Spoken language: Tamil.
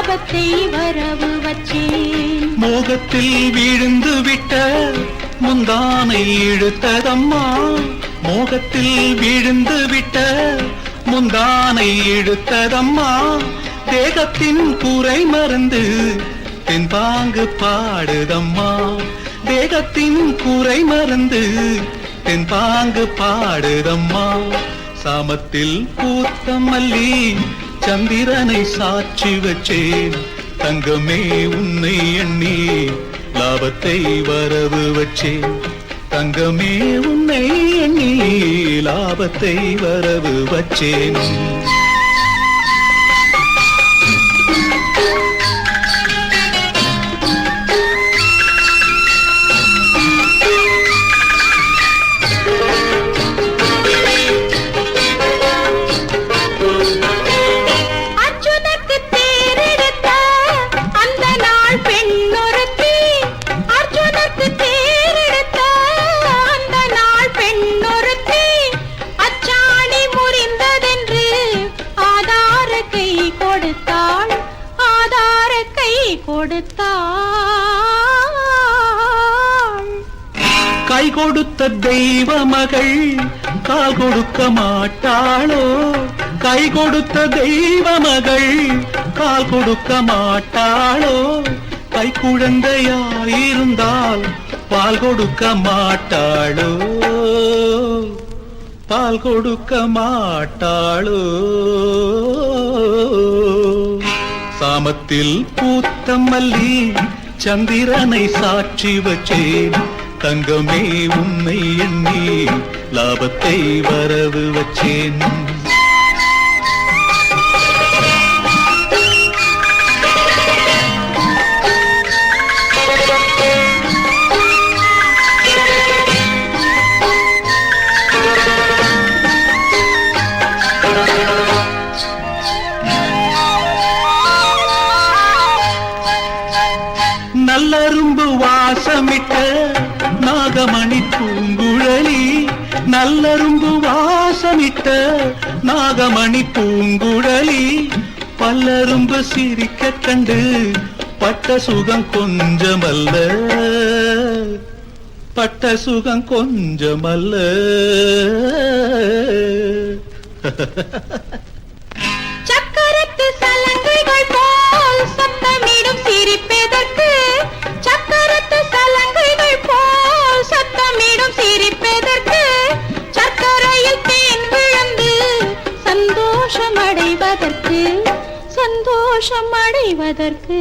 லாபத்தை வரவு வச்சேன். மோகத்தில் வீழ்ந்து விட்ட முந்தானை இழுத்ததம்மா, மோகத்தில் வீழ்ந்து விட்ட முந்தானை இழுத்ததம்மா. தேகத்தின் குறை மறந்து தென்பாங்கு பாடுதம்மா, தேகத்தின் குறை மறந்து தென்பாங்கு பாடுதம்மா. சாமத்தில் பூத்த மல்லி சந்திரனை சாட்சி வச்சேன், தங்கமே உன்னை எண்ணி லாபத்தை வரவு வச்சேன், தங்கமே உன்னை எண்ணி லாபத்தை வரவு வச்சேன். கை கொடுத்த தெய்வ மகள் கால் கொடுக்க மாட்டாளோ, கை கொடுத்த தெய்வ மகள் கால் கொடுக்க மாட்டாளோ. கை குழந்தையாயிருந்தால் பால் கொடுக்க மாட்டாளோ, பால் கொடுக்க மாட்டாளோ. சாமத்தில் பூத்த மல்லி சந்திரனை சாட்சி வச்சேன், தங்கமே உன்னை எண்ணி லாபத்தை வரவு வச்சேன். நல்லரும்பு வாசமிட்ட நாகமணி பூங்குழலி, நல்லரும்பு வாசமிட்ட நாகமணி பூங்குழலி. பல்லரும்பு சிரிக்க கண்டு பட்ட சுகம் கொஞ்சமல்ல, பட்ட சுகம் கொஞ்சமல்ல. சக்கரத்து சலங்கைகள் போல் சத்தமிடும் சிரிப்பதற்கு, சக்கரத்து சலங்கைகள் போல் சத்தமிடும் சிரிப்பதற்கு, சக்கரையில் தேன் விழுந்து சந்தோஷம் அடைவதற்கு, சந்தோஷம் அடைவதற்கு.